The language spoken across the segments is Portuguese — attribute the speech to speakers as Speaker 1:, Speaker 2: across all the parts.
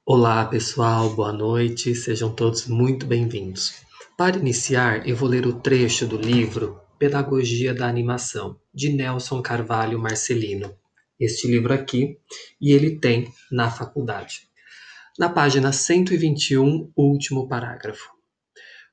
Speaker 1: Olá, pessoal, boa noite, sejam todos muito bem-vindos. Para iniciar, eu vou ler o trecho do livro Pedagogia da Animação, de Nelson Carvalho Marcelino. Este livro aqui, e ele tem na faculdade. Na página 121, último parágrafo.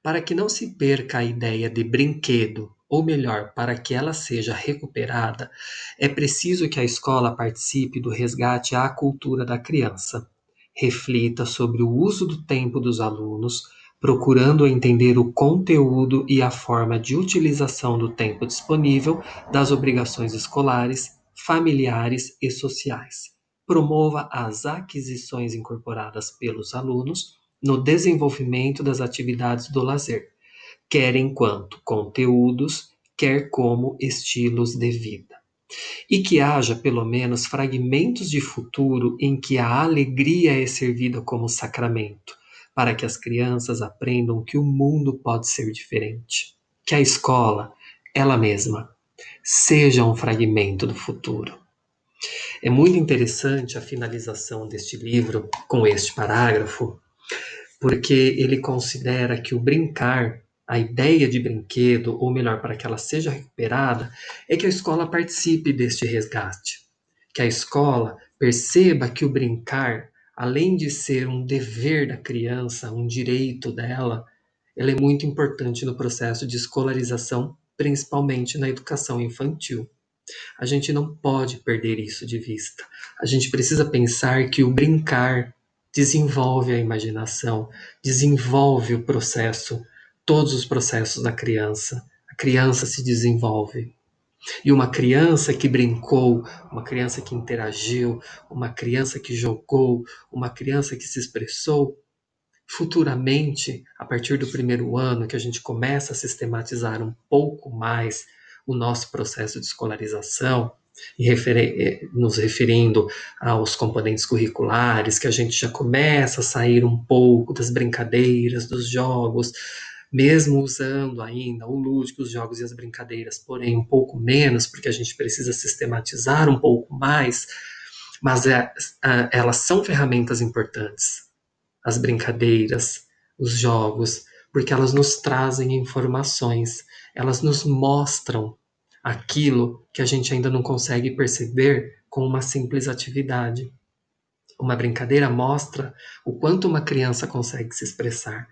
Speaker 1: Para que não se perca a ideia de brinquedo, ou melhor, para que ela seja recuperada, é preciso que a escola participe do resgate à cultura da criança. Reflita sobre o uso do tempo dos alunos, procurando entender o conteúdo e a forma de utilização do tempo disponível das obrigações escolares, familiares e sociais. Promova as aquisições incorporadas pelos alunos no desenvolvimento das atividades do lazer, quer enquanto conteúdos, quer como estilos de vida. E que haja pelo menos fragmentos de futuro em que a alegria é servida como sacramento, para que as crianças aprendam que o mundo pode ser diferente. Que a escola, ela mesma, seja um fragmento do futuro. É muito interessante a finalização deste livro com este parágrafo, porque ele considera que o brincar, a ideia de brinquedo, ou melhor, para que ela seja recuperada, é que a escola participe deste resgate, que a escola perceba que o brincar, além de ser um dever da criança, um direito dela, ela é muito importante no processo de escolarização, principalmente na educação infantil. A gente não pode perder isso de vista. A gente precisa pensar que o brincar desenvolve a imaginação, desenvolve o processo, todos os processos da criança. A criança se desenvolve. E uma criança que brincou, uma criança que interagiu, uma criança que jogou, uma criança que se expressou, futuramente, a partir do primeiro ano, que a gente começa a sistematizar um pouco mais o nosso processo de escolarização, e nos referindo aos componentes curriculares, que a gente já começa a sair um pouco das brincadeiras, dos jogos, mesmo usando ainda o lúdico, os jogos e as brincadeiras, porém um pouco menos, porque a gente precisa sistematizar um pouco mais, mas elas são ferramentas importantes, as brincadeiras, os jogos, porque elas nos trazem informações, elas nos mostram aquilo que a gente ainda não consegue perceber com uma simples atividade. Uma brincadeira mostra o quanto uma criança consegue se expressar,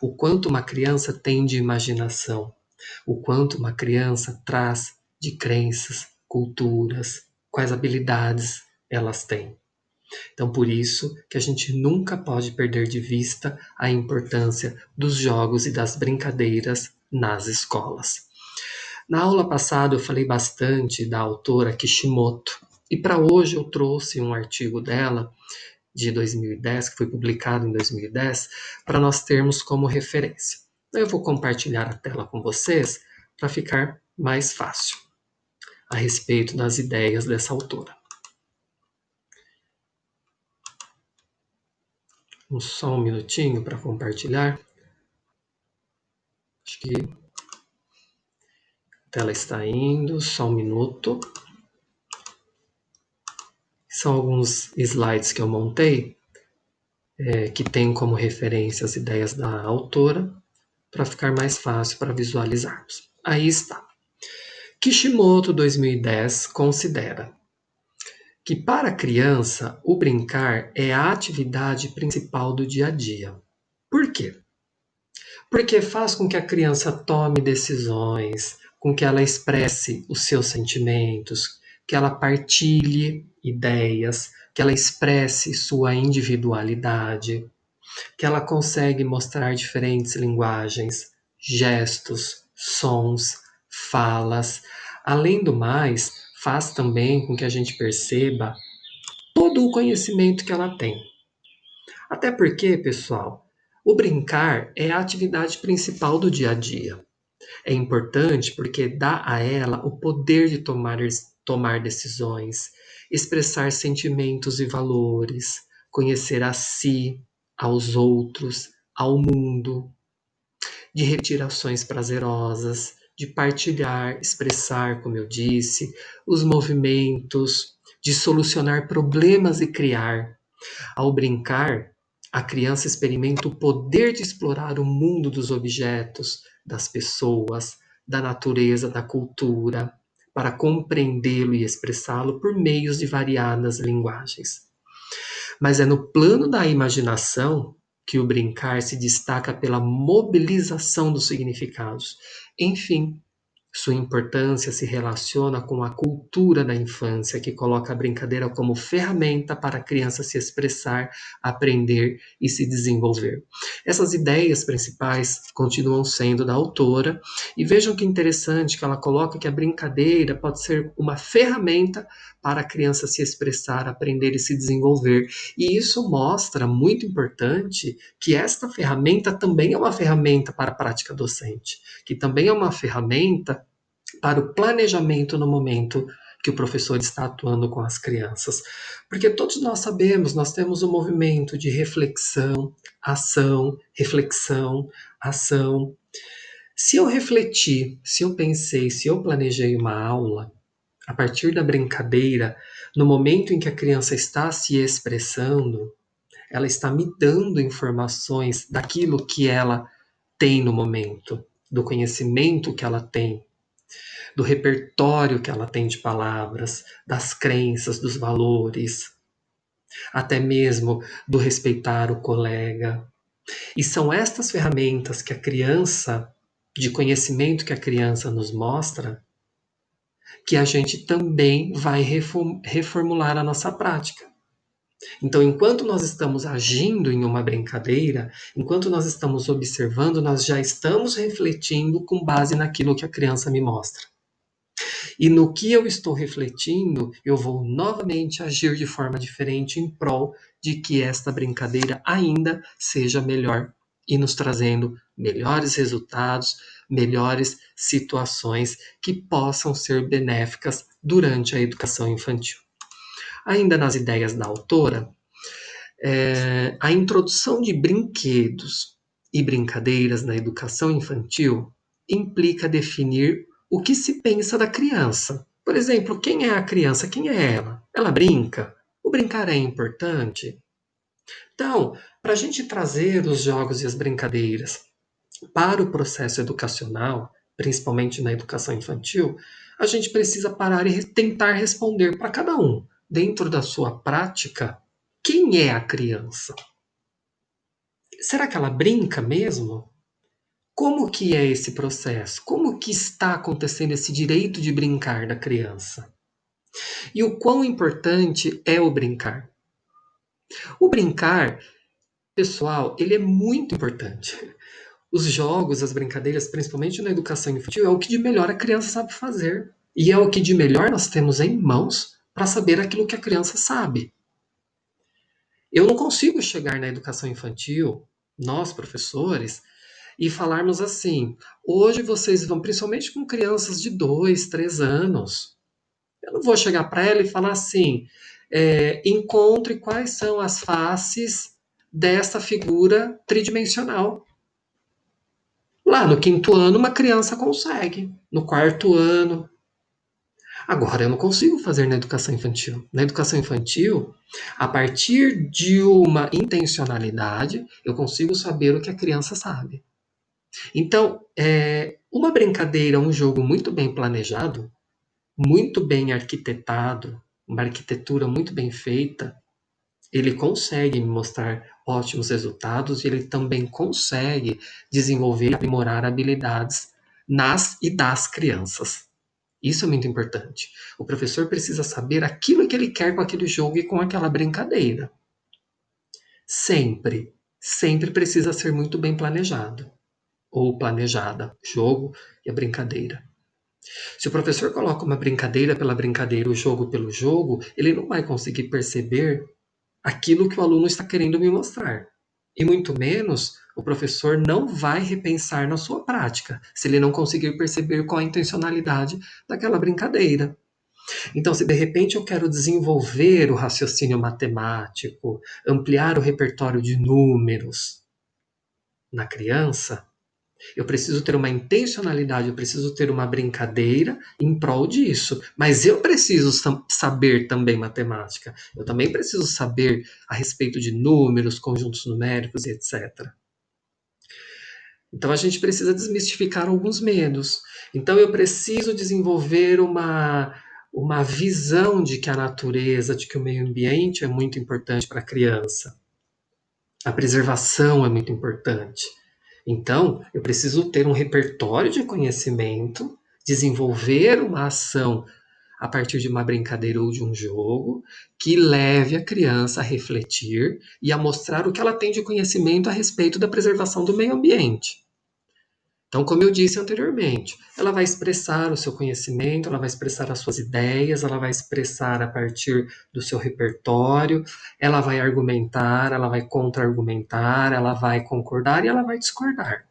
Speaker 1: o quanto uma criança tem de imaginação, o quanto uma criança traz de crenças, culturas, quais habilidades elas têm. Então, por isso que a gente nunca pode perder de vista a importância dos jogos e das brincadeiras nas escolas. Na aula passada eu falei bastante da autora Kishimoto, e para hoje eu trouxe um artigo dela de 2010, que foi publicado em 2010, para nós termos como referência. Então, eu vou compartilhar a tela com vocês para ficar mais fácil a respeito das ideias dessa autora. Só um minutinho para compartilhar. Acho que a tela está indo, só um minuto. São alguns slides que eu montei, que tem como referência as ideias da autora, para ficar mais fácil para visualizarmos. Aí está. Kishimoto, 2010, considera que para a criança o brincar é a atividade principal do dia a dia. Por quê? Porque faz com que a criança tome decisões, com que ela expresse os seus sentimentos, que ela partilhe ideias, que ela expresse sua individualidade, que ela consegue mostrar diferentes linguagens, gestos, sons, falas. Além do mais, faz também com que a gente perceba todo o conhecimento que ela tem. Até porque, pessoal, o brincar é a atividade principal do dia a dia. É importante porque dá a ela o poder de tomar decisões, expressar sentimentos e valores, conhecer a si, aos outros, ao mundo, de repetir ações prazerosas, de partilhar, expressar, como eu disse, os movimentos, de solucionar problemas e criar. Ao brincar, A criança experimenta o poder de explorar o mundo dos objetos, das pessoas, da natureza, da cultura, para compreendê-lo e expressá-lo por meios de variadas linguagens. Mas é no plano da imaginação que o brincar se destaca pela mobilização dos significados. Enfim, sua importância se relaciona com a cultura da infância, que coloca a brincadeira como ferramenta para a criança se expressar, aprender e se desenvolver. Essas ideias principais continuam sendo da autora, e vejam que interessante que ela coloca que a brincadeira pode ser uma ferramenta para a criança se expressar, aprender e se desenvolver. E isso mostra, muito importante, que esta ferramenta também é uma ferramenta para a prática docente, que também é uma ferramenta para o planejamento no momento que o professor está atuando com as crianças. Porque todos nós sabemos, nós temos um movimento de reflexão, ação. Se eu refleti, se eu pensei, se eu planejei uma aula, a partir da brincadeira, no momento em que a criança está se expressando, ela está me dando informações daquilo que ela tem no momento, do conhecimento que ela tem, do repertório que ela tem de palavras, das crenças, dos valores, até mesmo do respeitar o colega. E são estas ferramentas que a criança, de conhecimento que a criança nos mostra, que a gente também vai reformular a nossa prática. Então, enquanto nós estamos agindo em uma brincadeira, enquanto nós estamos observando, nós já estamos refletindo com base naquilo que a criança me mostra. E no que eu estou refletindo, eu vou novamente agir de forma diferente em prol de que esta brincadeira ainda seja melhor e nos trazendo melhores resultados, melhores situações que possam ser benéficas durante a educação infantil. Ainda nas ideias da autora, a introdução de brinquedos e brincadeiras na educação infantil implica definir o que se pensa da criança. Por exemplo, quem é a criança? Quem é ela? Ela brinca? O brincar é importante? Então, para a gente trazer os jogos e as brincadeiras para o processo educacional, principalmente na educação infantil, a gente precisa parar e tentar responder para cada um, dentro da sua prática, quem é a criança? Será que ela brinca mesmo? Como que é esse processo? Como que está acontecendo esse direito de brincar da criança? E o quão importante é o brincar? O brincar, pessoal, ele é muito importante. Os jogos, as brincadeiras, principalmente na educação infantil, é o que de melhor a criança sabe fazer. E é o que de melhor nós temos em mãos para saber aquilo que a criança sabe. Eu não consigo chegar na educação infantil, nós professores, e falarmos assim: hoje vocês vão, principalmente com crianças de 2, 3 anos, eu não vou chegar para ela e falar assim: encontre quais são as faces dessa figura tridimensional. Lá no quinto ano, uma criança consegue. No quarto ano. Agora, eu não consigo fazer na educação infantil. Na educação infantil, a partir de uma intencionalidade, eu consigo saber o que a criança sabe. Então, uma brincadeira, um jogo muito bem planejado, muito bem arquitetado, uma arquitetura muito bem feita, ele consegue me mostrar ótimos resultados e ele também consegue desenvolver e aprimorar habilidades nas e das crianças. Isso é muito importante. O professor precisa saber aquilo que ele quer com aquele jogo e com aquela brincadeira. Sempre, sempre precisa ser muito bem planejado ou planejada, o jogo e a brincadeira. Se o professor coloca uma brincadeira pela brincadeira, o jogo pelo jogo, ele não vai conseguir perceber aquilo que o aluno está querendo me mostrar. E muito menos o professor não vai repensar na sua prática, se ele não conseguir perceber qual a intencionalidade daquela brincadeira. Então, se de repente eu quero desenvolver o raciocínio matemático, ampliar o repertório de números na criança, Eu preciso ter uma intencionalidade, eu preciso ter uma brincadeira em prol disso. Mas eu preciso saber também matemática. Eu também preciso saber a respeito de números, conjuntos numéricos e etc. Então a gente precisa desmistificar alguns medos. Então eu preciso desenvolver uma visão de que a natureza, de que o meio ambiente é muito importante para a criança. A preservação é muito importante. Então, eu preciso ter um repertório de conhecimento, desenvolver uma ação a partir de uma brincadeira ou de um jogo que leve a criança a refletir e a mostrar o que ela tem de conhecimento a respeito da preservação do meio ambiente. Então, como eu disse anteriormente, ela vai expressar o seu conhecimento, ela vai expressar as suas ideias, ela vai expressar a partir do seu repertório, ela vai argumentar, ela vai contra-argumentar, ela vai concordar e ela vai discordar.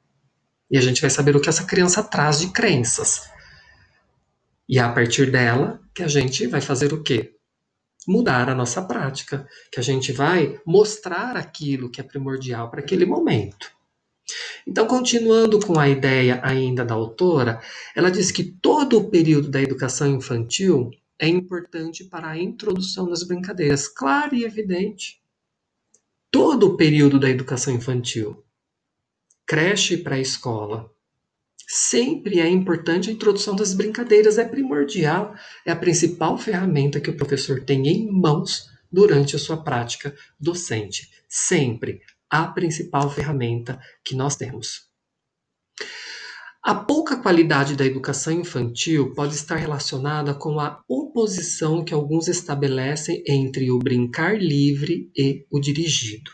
Speaker 1: E a gente vai saber o que essa criança traz de crenças. E é a partir dela que a gente vai fazer o quê? Mudar a nossa prática, que a gente vai mostrar aquilo que é primordial para aquele momento. Então, continuando com a ideia ainda da autora, ela diz que todo o período da educação infantil é importante para a introdução das brincadeiras, claro e evidente. Todo o período da educação infantil, creche para a escola, sempre é importante a introdução das brincadeiras, é primordial, é a principal ferramenta que o professor tem em mãos durante a sua prática docente. Sempre a principal ferramenta que nós temos. A pouca qualidade da educação infantil pode estar relacionada com a oposição que alguns estabelecem entre o brincar livre e o dirigido.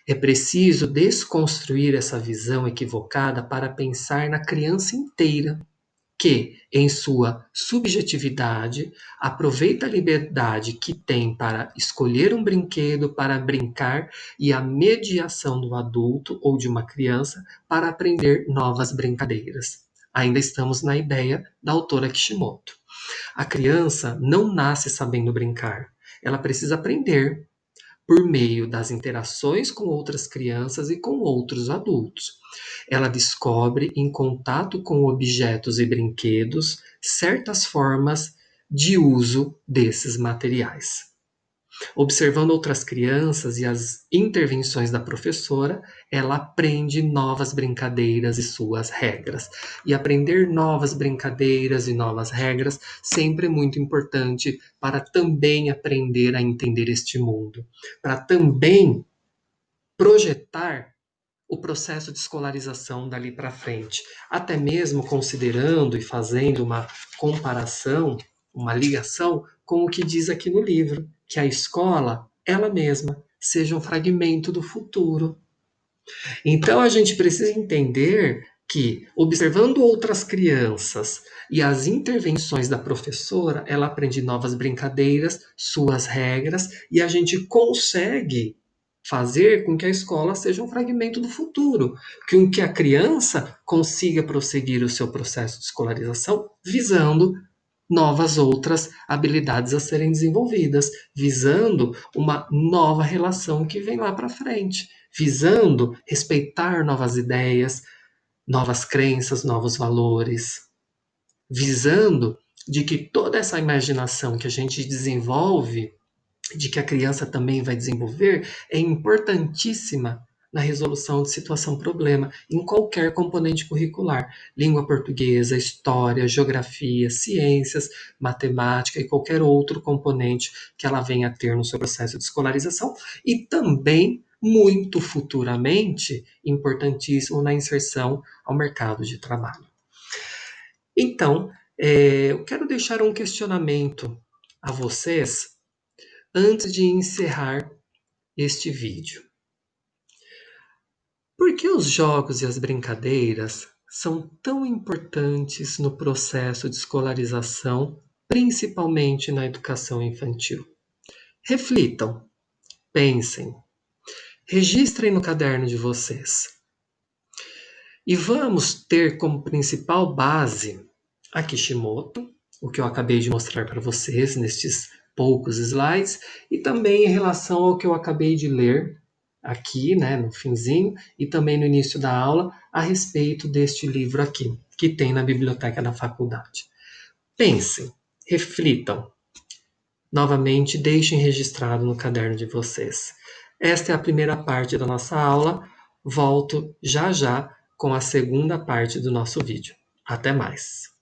Speaker 1: É preciso desconstruir essa visão equivocada para pensar na criança inteira, que, em sua subjetividade, aproveita a liberdade que tem para escolher um brinquedo para brincar e a mediação do adulto ou de uma criança para aprender novas brincadeiras. Ainda estamos na ideia da autora Kishimoto. A criança não nasce sabendo brincar. Ela precisa aprender por meio das interações com outras crianças e com outros adultos. Ela descobre, em contato com objetos e brinquedos, certas formas de uso desses materiais. Observando outras crianças e as intervenções da professora, ela aprende novas brincadeiras e suas regras. E aprender novas brincadeiras e novas regras sempre é muito importante para também aprender a entender este mundo, para também projetar o processo de escolarização dali para frente, até mesmo considerando e fazendo uma comparação, uma ligação com o que diz aqui no livro, que a escola, ela mesma, seja um fragmento do futuro. Então a gente precisa entender que, observando outras crianças e as intervenções da professora, ela aprende novas brincadeiras, suas regras, e a gente consegue fazer com que a escola seja um fragmento do futuro, com que a criança consiga prosseguir o seu processo de escolarização visando novas outras habilidades a serem desenvolvidas, visando uma nova relação que vem lá para frente, visando respeitar novas ideias, novas crenças, novos valores, visando de que toda essa imaginação que a gente desenvolve de que a criança também vai desenvolver é importantíssima na resolução de situação-problema em qualquer componente curricular, língua portuguesa, história, geografia, ciências, matemática e qualquer outro componente que ela venha a ter no seu processo de escolarização e também muito futuramente importantíssimo na inserção ao mercado de trabalho. Então, eu quero deixar um questionamento a vocês antes de encerrar este vídeo. Por que os jogos e as brincadeiras são tão importantes no processo de escolarização, principalmente na educação infantil? Reflitam, pensem, registrem no caderno de vocês. E vamos ter como principal base a Kishimoto, o que eu acabei de mostrar para vocês nestes poucos slides, e também em relação ao que eu acabei de ler aqui, né, no finzinho, e também no início da aula, a respeito deste livro aqui, que tem na biblioteca da faculdade. Pensem, reflitam. Novamente, deixem registrado no caderno de vocês. Esta é a primeira parte da nossa aula. Volto já já com a segunda parte do nosso vídeo. Até mais!